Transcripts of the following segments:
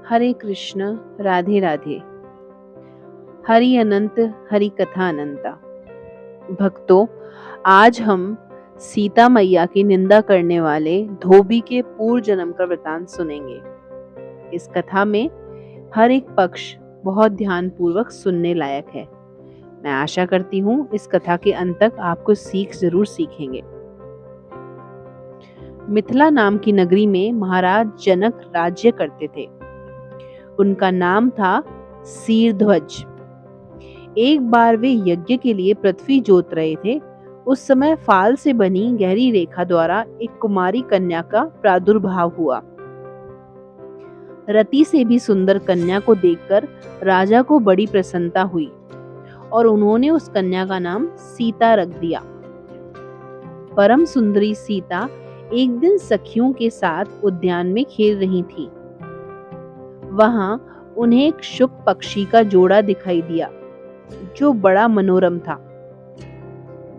हरे कृष्ण, राधे राधे। हरि अनंत, हरि कथा अनंता। भक्तों, आज हम सीता मैया की निंदा करने वाले धोबी के पूर्व जन्म का वृतांत सुनेंगे। इस कथा में हर एक पक्ष बहुत ध्यान पूर्वक सुनने लायक है। मैं आशा करती हूँ इस कथा के अंत तक आप कुछ सीख जरूर सीखेंगे। मिथिला नाम की नगरी में महाराज जनक राज्य करते थे। उनका नाम था सीरध्वज। एक बार वे यज्ञ के लिए पृथ्वी जोत रहे थे। उस समय फाल से बनी गहरी रेखा द्वारा एक कुमारी कन्या का प्रादुर्भाव हुआ। रति से भी सुंदर कन्या को देखकर राजा को बड़ी प्रसन्नता हुई और उन्होंने उस कन्या का नाम सीता रख दिया। परम सुंदरी सीता एक दिन सखियों के साथ उद्यान में खेल रही थी। वहां उन्हें एक शुक पक्षी का जोड़ा दिखाई दिया जो बड़ा मनोरम था।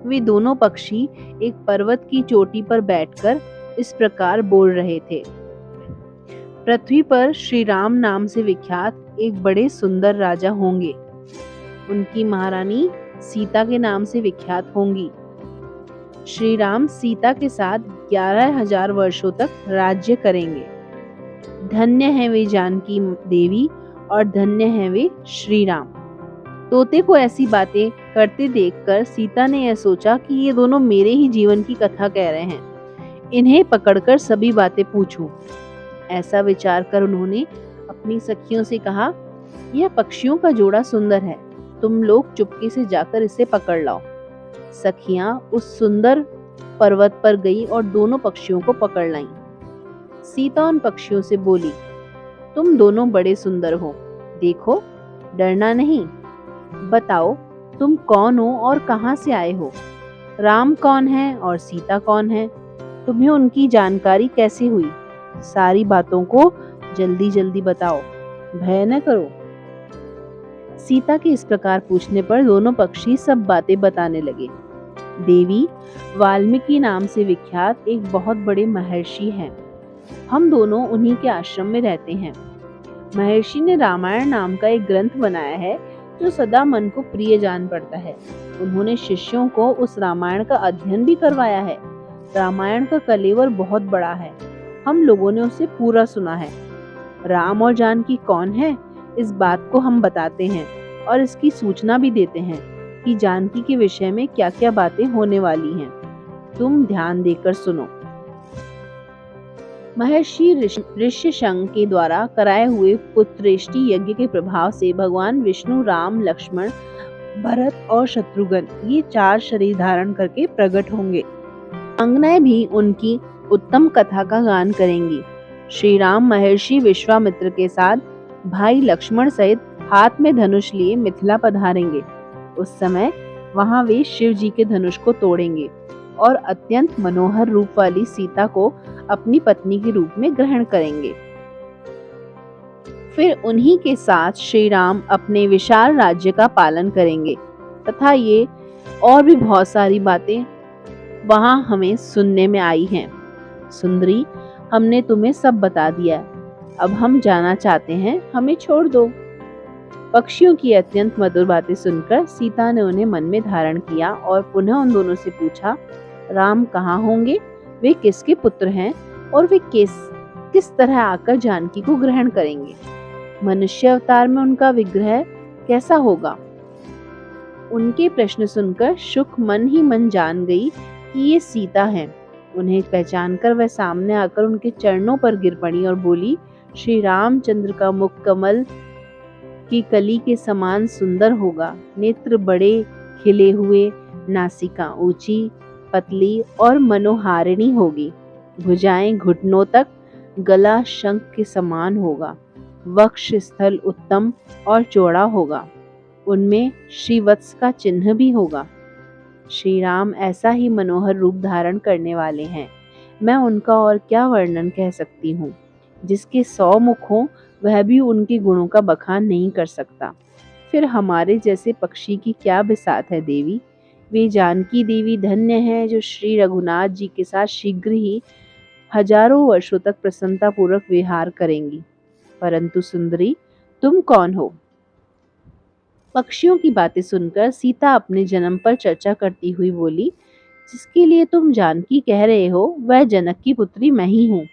वे दोनों पक्षी एक पर्वत की चोटी पर बैठकर इस प्रकार बोल रहे थे। पृथ्वी पर श्री राम नाम से विख्यात एक बड़े सुंदर राजा होंगे। उनकी महारानी सीता के नाम से विख्यात होंगी। श्री राम सीता के साथ 11,000 वर्षों तक राज्य करेंगे। धन्य है वे जानकी देवी और धन्य है वे श्री राम। तोते को ऐसी बातें करते देखकर सीता ने यह सोचा कि ये दोनों मेरे ही जीवन की कथा कह रहे हैं। इन्हें पकड़कर सभी बातें पूछूं। ऐसा विचार कर उन्होंने अपनी सखियों से कहा, यह पक्षियों का जोड़ा सुंदर है, तुम लोग चुपके से जाकर इसे पकड़ लाओ। सखियां उस सुंदर पर्वत पर गई और दोनों पक्षियों को पकड़ लाईं। सीता उन पक्षियों से बोली, तुम दोनों बड़े सुंदर हो, देखो डरना नहीं। बताओ तुम कौन हो और कहां से आए हो? राम कौन है और सीता कौन है? तुम्हें उनकी जानकारी कैसे हुई? सारी बातों को जल्दी जल्दी बताओ, भय न करो। सीता के इस प्रकार पूछने पर दोनों पक्षी सब बातें बताने लगे। देवी, वाल्मीकि नाम से विख्यात एक बहुत बड़े महर्षि हैं। हम दोनों उन्हीं के आश्रम में रहते हैं। महर्षि ने रामायण नाम का एक ग्रंथ बनाया है जो सदा मन को प्रिय जान पड़ता है। उन्होंने शिष्यों को उस रामायण का अध्ययन भी करवाया है। रामायण का कलेवर बहुत बड़ा है। हम लोगों ने उसे पूरा सुना है। राम और जानकी कौन है, इस बात को हम बताते हैं और इसकी सूचना भी देते हैं कि जानकी के विषय में क्या क्या बातें होने वाली हैं। तुम ध्यान देकर सुनो। महर्षि ऋष्यशृंग के द्वारा कराए हुए पुत्रेष्टि यज्ञ के प्रभाव से भगवान विष्णु राम, लक्ष्मण, भरत और शत्रुघ्न ये 4 शरीर धारण करके प्रकट होंगे। अंगनाएं भी उनकी उत्तम कथा का गान करेंगी। श्री राम महर्षि विश्वामित्र के साथ भाई लक्ष्मण सहित हाथ में धनुष लिए मिथिला पधारेंगे। उस समय वहां वे शिव जी के धनुष को तोड़ेंगे और अत्यंत मनोहर रूप वाली सीता को अपनी पत्नी के रूप में ग्रहण करेंगे। फिर उन्हीं के साथ श्री राम अपने विशाल राज्य का पालन करेंगे तथा ये और भी बहुत सारी बातें वहां हमें सुनने में आई हैं। सुंदरी, हमने तुम्हें सब बता दिया, अब हम जाना चाहते हैं, हमें छोड़ दो। पक्षियों की अत्यंत मधुर बातें सुनकर सीता ने उन्हें मन में धारण किया और पुनः उन दोनों से पूछा, राम कहाँ होंगे, वे किसके पुत्र हैं और वे किस तरह आकर जानकी को ग्रहण करेंगे? मनुष्य अवतार में उनका विग्रह कैसा होगा? उनके प्रश्न सुनकर शुक मन ही मन जान गई कि ये सीता हैं। उन्हें पहचानकर वह सामने आकर उनके चरणों पर गिर पड़ी और बोली, श्री रामचंद्र का मुख कमल की कली के समान सुंदर होगा। नेत्र बड़े खिले हुए, नासिका ऊंची पतली और मनोहारिणी होगी। भुजाएं घुटनों तक, गला शंख के समान होगा। वक्ष स्थल उत्तम और चौड़ा होगा। उनमें श्रीवत्स का चिन्ह भी होगा। श्री राम ऐसा ही मनोहर रूप धारण करने वाले हैं। मैं उनका और क्या वर्णन कह सकती हूँ। जिसके 100 मुख हों वह भी उनके गुणों का बखान नहीं कर सकता। फिर हमारे जैसे पक्षी की क्या बिसात है देवी। वे जानकी देवी धन्य है जो श्री रघुनाथ जी के साथ शीघ्र ही हजारों वर्षों तक प्रसन्नता पूर्वक विहार करेंगी। परंतु सुंदरी, तुम कौन हो? पक्षियों की बातें सुनकर सीता अपने जन्म पर चर्चा करती हुई बोली, जिसके लिए तुम जानकी कह रहे हो, वह जनक की पुत्री मैं ही हूँ।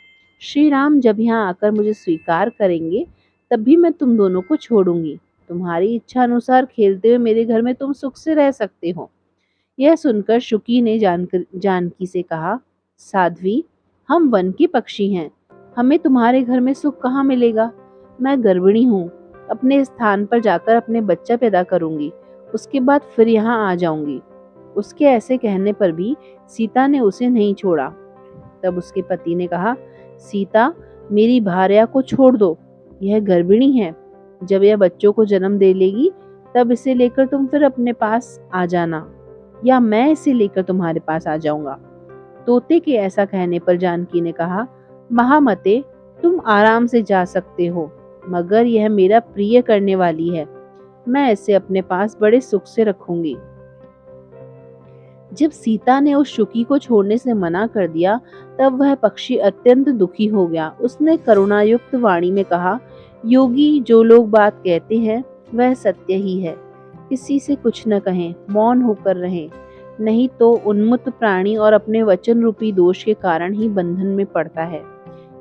श्री राम जब यहाँ आकर मुझे स्वीकार करेंगे, तब भी मैं तुम दोनों को छोड़ूंगी। तुम्हारी इच्छा अनुसार खेलते हुए मेरे घर में तुम सुख से रह सकते हो। यह सुनकर शुकी ने जानकी से कहा, साध्वी, हम वन के पक्षी हैं, हमें तुम्हारे घर में सुख कहाँ मिलेगा? मैं गर्भिणी हूँ, अपने स्थान पर जाकर अपने बच्चा पैदा करूंगी, उसके बाद फिर यहाँ आ जाऊंगी। उसके ऐसे कहने पर भी सीता ने उसे नहीं छोड़ा। तब उसके पति ने कहा, सीता, मेरी भार्या को छोड़ दो, यह गर्भिणी है। जब यह बच्चों को जन्म दे लेगी, तब इसे लेकर तुम फिर अपने पास आ जाना, या मैं इसे लेकर तुम्हारे पास आ जाऊंगा। तोते के ऐसा कहने पर जानकी ने कहा, महामते, तुम आराम से जा सकते हो, मगर यह मेरा प्रिय करने वाली है, मैं इसे अपने पास बड़े सुख से रखूंगी। जब सीता ने उस शुकी को छोड़ने से मना कर दिया, तब वह पक्षी अत्यंत दुखी हो गया। उसने करुणायुक्त वाणी में कहा, योगी, जो लोग बात कहते हैं वह सत्य ही है। किसी से कुछ न कहें, मौन होकर रहें, नहीं तो उन्मत्त प्राणी और अपने वचन रूपी दोष के कारण ही बंधन में पड़ता है।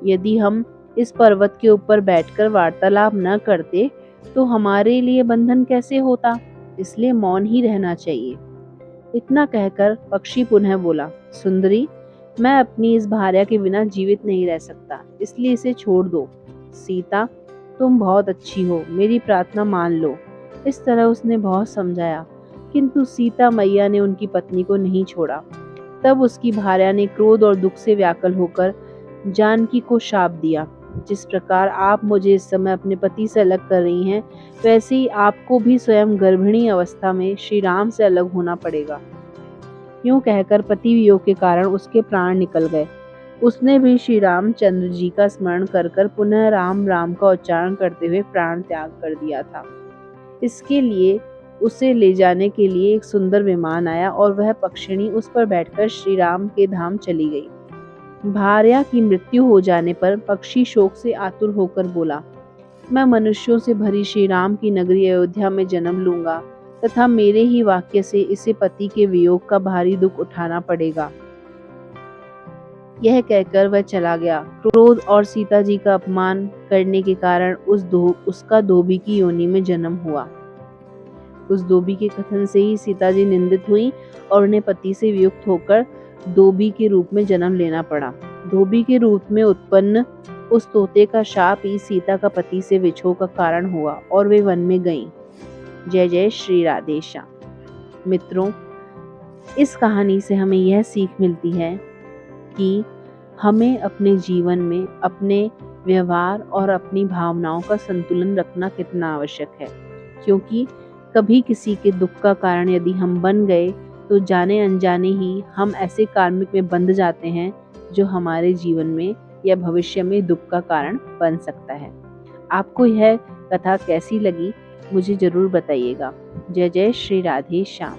यदि हम इस पर्वत के ऊपर बैठकर वार्तालाप न करते, तो हमारे लिए बंधन कैसे होता? इसलिए मौन ही रहना चाहिए। इतना कहकर पक्षी पुनः बोला, सुंदरी, मैं अपनी इस भार्या के बिना जीवित नहीं रह सकता, इसलिए इसे छोड़ दो। सीता, तुम बहुत अच्छी हो, मेरी प्रार्थना मान लो। इस तरह उसने बहुत समझाया, किंतु सीता मैया ने उनकी पत्नी को नहीं छोड़ा। तब उसकी भार्या ने क्रोध और दुख से व्याकुल होकर जानकी को शाप दिया, जिस प्रकार आप मुझे इस समय अपने पति से अलग कर रही हैं, वैसे ही आपको भी स्वयं गर्भिणी अवस्था में श्री राम से अलग होना पड़ेगा। यूं कहकर पति वियोग के कारण उसके प्राण निकल गए। उसने भी श्री रामचंद्र जी का स्मरण कर कर पुनः राम राम का उच्चारण करते हुए प्राण त्याग कर दिया था। इसके लिए उसे ले जाने के लिए एक सुंदर विमान आया और वह पक्षिणी उस पर बैठकर श्री राम के धाम चली गई। भार्या की मृत्यु हो जाने पर पक्षी शोक से आतुर होकर बोला, मैं मनुष्यों से भरी श्री राम की नगरी अयोध्या में जन्म लूंगा तथा मेरे ही वाक्य से इसे पति के वियोग का भारी दुख उठाना पड़ेगा। यह कहकर वह चला गया। क्रोध और सीता जी का अपमान करने के कारण उसका धोबी की योनि में जन्म हुआ। उस धोबी के कथन से ही सीता जी निंदित हुई और उन्हें पति से वियुक्त होकर धोबी के रूप में जन्म लेना पड़ा। धोबी के रूप में उत्पन्न उस तोते का शाप ही सीता का पति से विछोह का कारण हुआ और वे वन में गईं। जय जय श्री राधे श्याम। मित्रों, इस कहानी से हमें यह सीख मिलती है कि हमें अपने जीवन में अपने व्यवहार और अपनी भावनाओं का संतुलन रखना कितना आवश्यक है, क्योंकि कभी किसी के दुख का कारण यदि हम बन गए, तो जाने अनजाने ही हम ऐसे कार्मिक में बंध जाते हैं जो हमारे जीवन में या भविष्य में दुख का कारण बन सकता है। आपको यह कथा कैसी लगी, मुझे जरूर बताइएगा। जय जय श्री राधे श्याम।